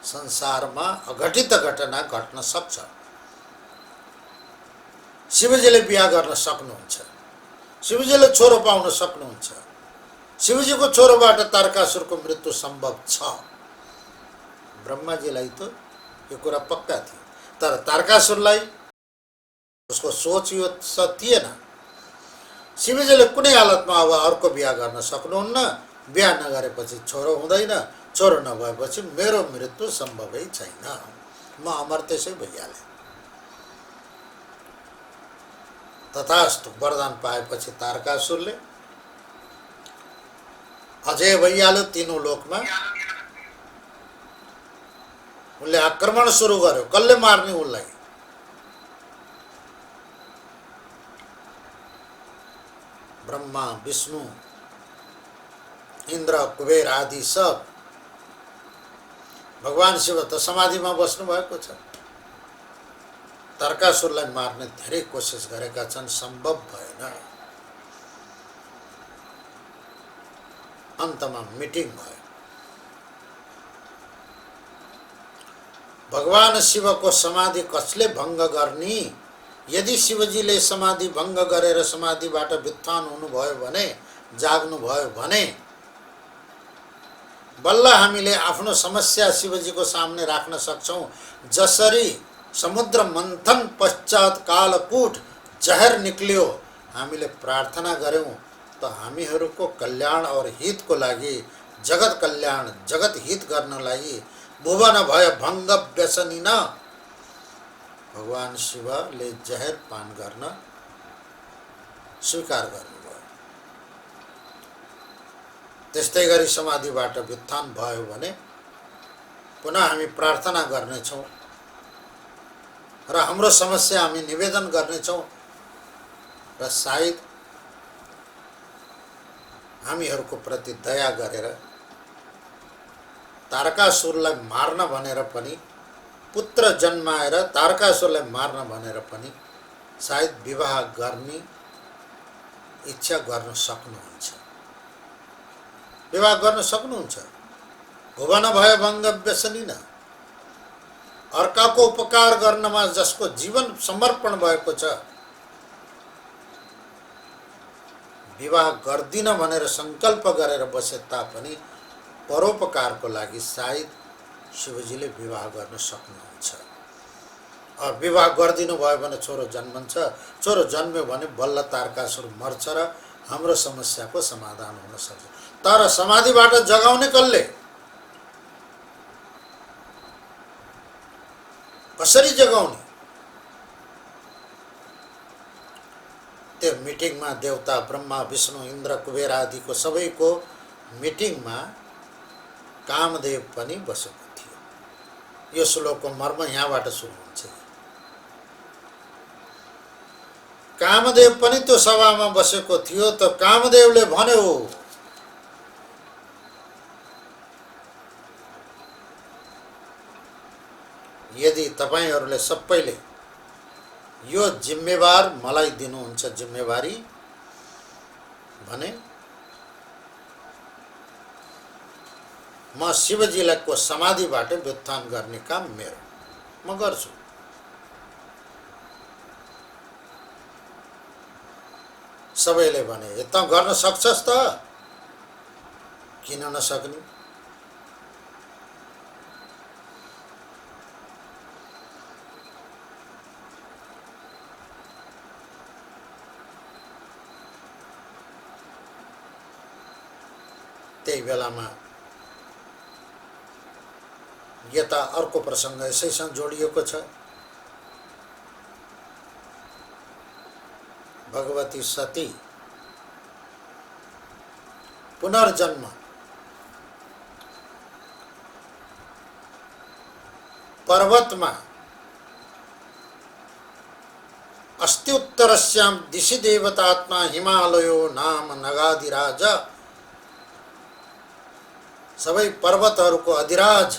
संसारमा अघटित घटना घट्न सक्छ। शिवजीले बिहा गर्न सक्नुहुन्छ, शिवजीले छोरो पाउन सक्नुहुन्छ, शिवजीको छोरोबाट तारकासुरको मृत्यु सम्भव छ। ब्रह्माजीलाई त यो कुरा पक्का थियो, तर तारकासुरलाई उसको सोच यो थिएन। शिवजीले कुनै हालतमा अब अर्को बिहा गर्न सक्नुहुन्न। बिहा नगरेपछि छोरो हुँदैन, छोरो नभएपछि मेरो मृत्यु सम्भवै छैन, म अमर त्यसै भइहाले। तथास्तु वरदान पाएपछि तारकासुरले अजय भइहाल्यो तीनों लोकमा। उनले आक्रमण सुरु गर्यो। कसले मार्ने उनलाई? ब्रह्मा, विष्णु, इंद्र, कुबेर आदि सब। भगवान शिव त समाधिमा बस्नु भएको छ। तारकासुरलाई मार्ने धेरै कोसिस गरेका छन्, सम्भव भएन। अन्तमा मिटिङ भयो। भगवान शिवको समाधि कसले भङ्ग गर्ने? यदि शिवजीले समाधि भङ्ग गरेर समाधिबाट व्युत्थान हुनुभयो भने, जाग्नु भयो भने बल्ल हामीले आफ्नो समस्या शिवजीको सामने राख्न सक्छौं। जसरी समुद्र मन्थन पश्चात कालकूट जहर निक्लियो, हामीले प्रार्थना गर्यौं त हामीहरूको कल्याण और हितको लागि, जगत कल्याण जगत हित गर्नलाई भुवन भय भङ्ग व्यसनिन भगवान शिवले जहर पान गर्न स्वीकार गर्नुभयो। त्यस्तै गरी समाधिबाट व्युत्थान भयो भने पुनः हामी प्रार्थना गर्नेछौं र हाम्रो समस्या हामी निवेदन गर्नेछौं र सायद हामीहरूको प्रति दया गरेर तारकासुरलाई मार्न भनेर पनि, पुत्र जन्माएर तारकासुरलाई मार्न भनेर पनि सायद विवाह गर्ने इच्छा गर्न सक्नुहुन्छ। विवाह गर्न सक्नुहुन्छ। भुवन भय भङ्ग व्यसनिन। अर्काको उपकार गर्नमा जसको जीवन समर्पण भएको छ, विवाह गर्दिन भनेर संकल्प गरेर बसे तापनि परोपकारको लागि सायद शिवजीले विवाह गर्न सक्नुहुन्छ। विवाह गर्दिनु भयो भने छोरो जन्मन्छ। छोरो जन्म्यो भने बल्ल तारकासुर मर्छ र हाम्रो समस्याको समाधान हुन सक्छ। तर समाधिबाट जगाउने कसले? कसरी जगाउने? त्यो मिटिङमा देवता ब्रह्मा, विष्णु, इन्द्र, कुबेर आदिको सबैको मिटिङमा कामदेव पनि बसेको थियो। यो श्लोकको मर्म यहाँबाट सुरु हुन्छ। कामदेव पनि त्यो सभामा बसेको थियो। त कामदेवले भन्यो, यदि तपाईहरुले सबैले यो जिम्मेवार मलाई दिनुहुन्छ जिम्मेवारी भने म शिवजीलाई को समाधिबाट व्युत्थान गर्ने काम मेरो म गर्छु। सबैले भने यता गर्न सक्छस् त किन नसक्ने। त्यही बेलामा यता अर्को प्रसंग यसैसँग जोडिएको छ। भगवती सती पुनर्जन्म पर्वतमा अस्त्युत्तरस्याम दिशि देवतात्मा हिमालयो नाम नगाधिराज। सबै पर्वतहरूको अधिराज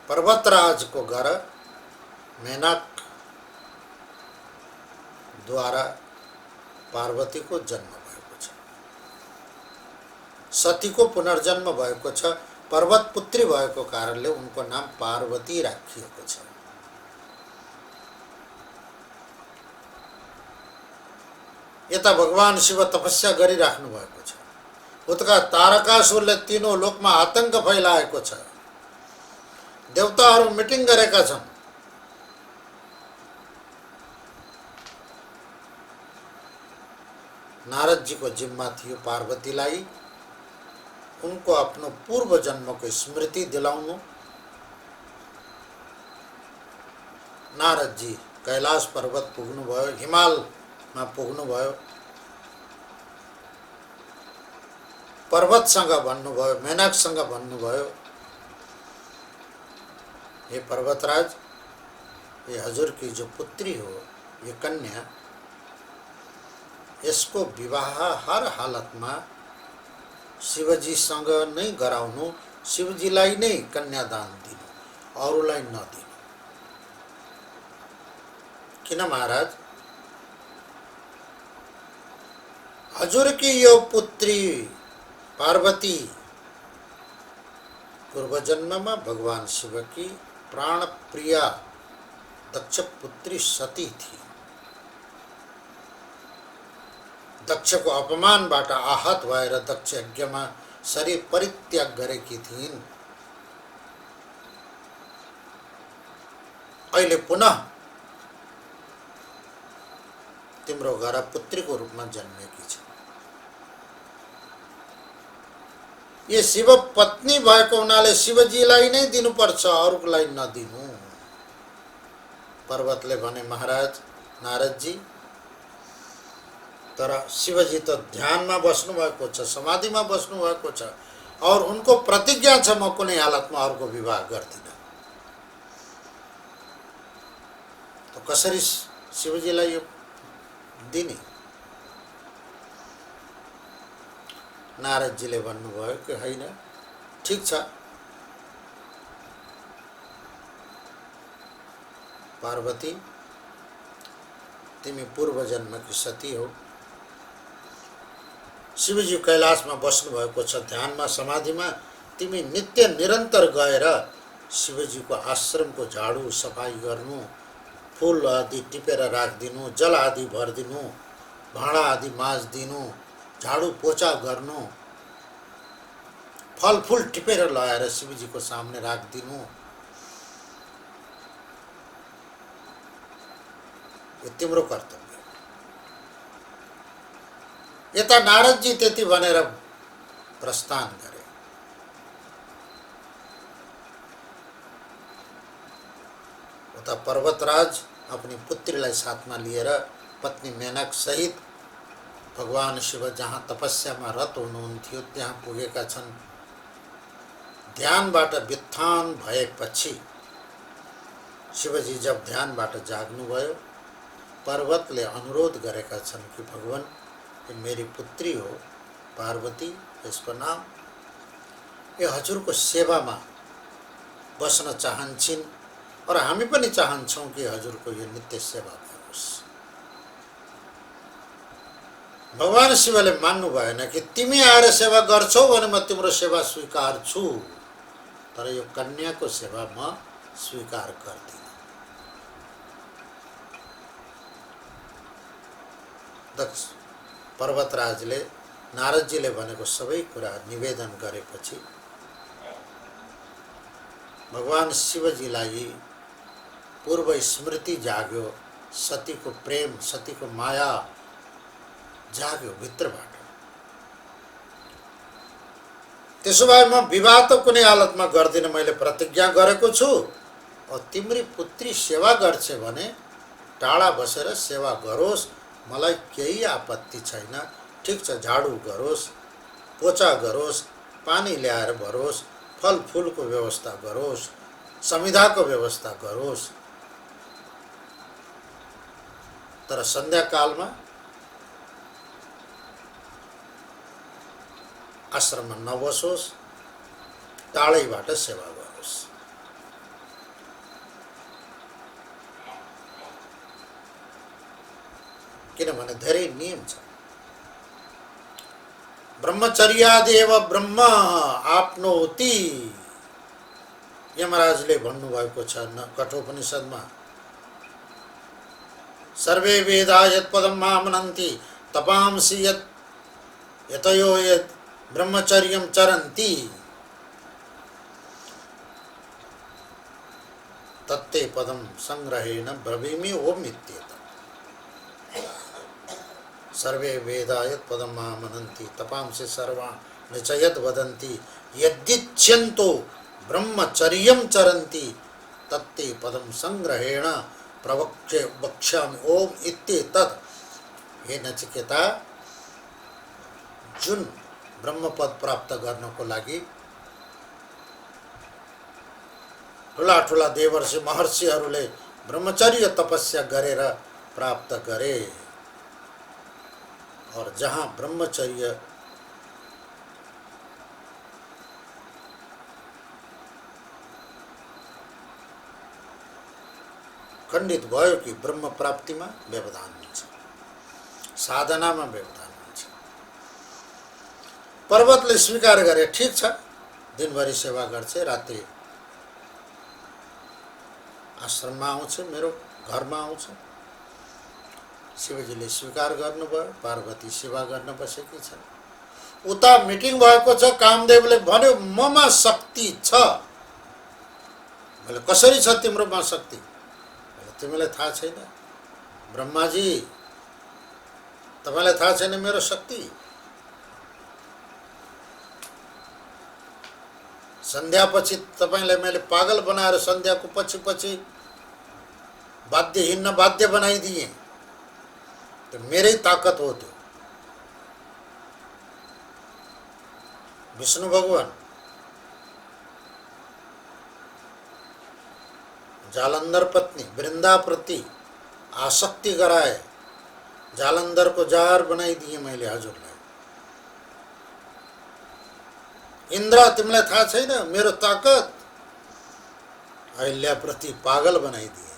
पर्वतराज को घर मेनक द्वारा पार्वती को जन्म भएको छ। सती को पुनर्जन्म भएको छ। पर्वत पुत्री भएको कारणले उनको नाम पार्वती राखिएको छ। यता भगवान शिव तपस्या गरिराख्नु भएको छ। उतका तारकासुरले तीनों लोकमा आतंक फैलाएको छ। देवताहरू मिटिङ गरेका छन्। नारद जी को जिम्मा थियो पार्वतीलाई उनको आफ्नो पूर्व जन्म को स्मृति दिलाउनु। नारद जी कैलाश पर्वत पुग्नु भयो, हिमालमा पुग्नु भयो। पर्वतसँग भन्नुभयो, मेनकसँग भन्नुभयो, ये पर्वतराज, ये हजुर की जो पुत्री हो, ये कन्या, यसको विवाह हर हालतमा शिवजीसँग नै गराउनु, शिवजीलाई नै कन्यादान दिनु, अरूलाई नदिनु। किन महाराज? हजुर की यो पुत्री पार्वती पूर्व जन्म में भगवान शिव की प्राण प्रिया दक्ष पुत्री सती थी। दक्ष को अपमानबाट आहत भएर दक्ष यज्ञमा शरीर परित्याग गरेकी थिइन्। अहिले पुनः तिम्रो घर पुत्री को रूपमा जन्मेकी छ। ये शिव पत्नी भएको हुनाले शिवजीलाई नै दिनुपर्छ, अरूलाई नदिनु। पर्वतले भने महाराज नारद जी, तर शिवजी त ध्यानमा बस्नु भएको छ, समाधिमा बस्नु भएको छ और उनको प्रतिज्ञा छ म कुनै हालतमा अरूको विवाह गर्दिन। तो कसरी शिवजीलाई यो दिने? नारद जीले भन्नुभयो कि हैन, ठीक छ, पार्वती तिमी पूर्व जन्म की सती हो। शिवजी कैलाशमा बस्नु भएको छ, ध्यानमा समाधिमा। तिमी नित्य निरन्तर गएर शिवजी को आश्रम को झाडू सफाई गर्नु, फूल आदि टिपेर राखिदिनु, जल आदि भरिदिनु, भाँडा आदि माझदिनु, झाडू पोछा गर्नु, फल फूल टिपेर ल्याएर शिवजी को सामने राखिदिनु। यो तिम्रो कर्तव्य। यता नारद जी त्यति भनेर प्रस्थान गरे। उता पर्वतराज अपनी पुत्रीलाई साथमा लिएर पत्नी मेनक सहित भगवान शिव जहाँ तपस्यामा रत हुनुहुन्थ्यो त्यहाँ पुगेका छन्। ध्यानबाट व्युत्थान भएपछि शिवजी जब ध्यानबाट जाग्नुभयो, पर्वतले अनुरोध गरेका छन् कि भगवान ये मेरी पुत्री हो पार्वती, इसको नाम ये हजुरको सेवामा बस्न चाहन्छन् र हामी पनि चाहन्छौँ कि हजुरको यो नित्य सेवा गरोस्। भगवान शिवले मान्नु भएन कि तिमी आएर सेवा गर्छौ भने म तिम्रो सेवा स्वीकार्छु, तर यो कन्याको सेवा म स्वीकार गर्दिन। दक्ष पर्वतराजले नारदजीले भनेको सबै कुरा निवेदन गरेपछि भगवान शिवजीलाई पूर्व स्मृति जाग्यो, सतीको प्रेम, सतीको माया जाग्यो भित्रबाट। त्यसो भए म विवाह त कुनै हालतमा गर्दिन, मैले प्रतिज्ञा गरेको छु। और तिम्री पुत्री सेवा गर्छ भने टाढा बसेर सेवा गरोस्, मलाई केही आपत्ति छैन। ठिक छ, झाडु गरोस्, पोचा गरोस्, पानी ल्याएर भरोस्, फलफुलको व्यवस्था गरोस्, समिधाको व्यवस्था गरोस्, तर सन्ध्याकालमा आश्रममा नबसोस्, टाढैबाट सेवा गरोस्। किनभने धेरै नियम छ। ब्रह्मचर्यादेव ब्रह्म आपनोति, यमराजले भन्नुभएको छ कठोपनिषदमा। सर्वे वेदा यत् पदम मामनन्ति तपांसि यतयो यत् ब्रह्मचर्यं चरन्ति तत्ते पदम संग्रहेण ब्रवीमि ओम इत्येतत्। सर्वे वेदा यत् पदम मामनन्ति तपांसि सर्वाणि च यद् वदन्ति यद्इच्छन्तो ब्रह्मचर्यं चरन्ति तत्ते पदम संग्रहेण वक्ष्यामि ओम इत्येतत्। हे नचिकेता, जुन ब्रह्मपद प्राप्त गर्नको लागि ठुला ठुला देवर्षि महर्षिहरूले ब्रह्मचर्य तपस्या गरेर प्राप्त गरे, और जहाँ ब्रह्मचर्य खण्डित भयो कि ब्रह्म प्राप्तिमा व्यवधान हुन्छ, साधनामा व्यवधान हुन्छ। पर्वतले स्वीकार गरे, ठिक छ, दिनभरि सेवा गर्छ, रात्रि आश्रममा आउँछ, मेरो घरमा आउँछ। शिवजीले स्वीकार गर्नुभयो, पार्वती सेवा गर्न बसेकी छन्। उता मिटिङ भएको छ, कामदेवले भन्यो ममा शक्ति छ। मैले कसरी छ तिम्रोमा शक्ति? तिमीलाई थाहा छैन? ब्रह्माजी, तपाईलाई थाहा छैन मेरो शक्ति? सन्ध्यापछि तपाईलाई मैले पागल बनाएर सन्ध्याको पछि पछि बाध्य हिँड्न बाध्य बनाइदिए, तो मेरै ताकत हो त्यो। विष्णु भगवान जालंधर पत्नी वृंदा प्रति आसक्ति गराए, जालंधर को जार बनाइदिए मैले हजुरलाई। इंद्र, तिमीलाई थाहा छैन मेरो ताकत? अहिल्या प्रति पागल बनाइदिए।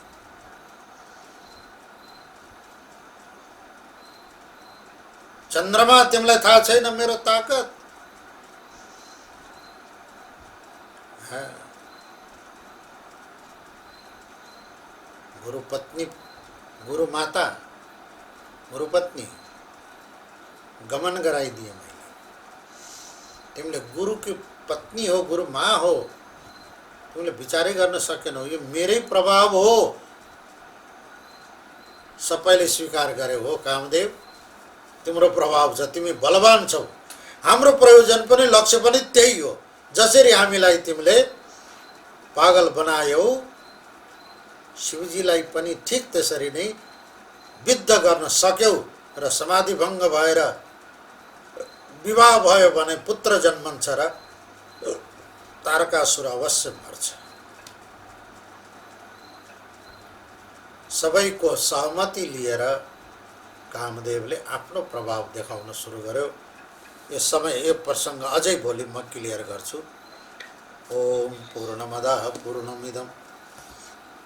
चंद्रमा, तिमीलाई थाहा छैन मेरो ताकत? गुरु पत्नी, गुरु माता, गुरु पत्नी गमन गराइदिए मैले। तिमीले गुरु की पत्नी हो, गुरु माँ हो, तिमीले विचारै गर्न सकेनौ, यो मेरै प्रभाव हो। सबैले स्वीकार गरे, हो कामदेव तिम्रो प्रभाव छ, तिमी बलवान छौ, हाम्रो प्रयोजन पनि लक्ष्य पनि त्यही हो। जसरी हामीलाई तिमीले पागल बनायौ, शिवजीलाई पनि ठीक त्यसरी नै विद्ध गर्न सक्यौ, र समाधि भङ्ग भएर विवाह भयो भने पुत्र जन्मन्छ र तारकासुर अवश्य मर्छ। सबैको सहमति लिएर कामदेवले आफ्नो प्रभाव देखाउन सुरु गर्यो। यो समय, यो प्रसङ्ग अझै भोलि म क्लियर गर्छु। ओम पूर्णमदः पूर्णमिदं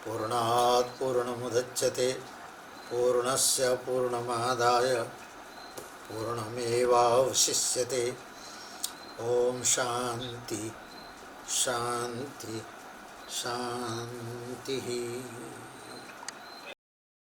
पूर्णात् पूर्णमुदच्यते पूर्णस्य पूर्णमादाय पूर्णमेवावशिष्यते। ओम शांति शांति शांति।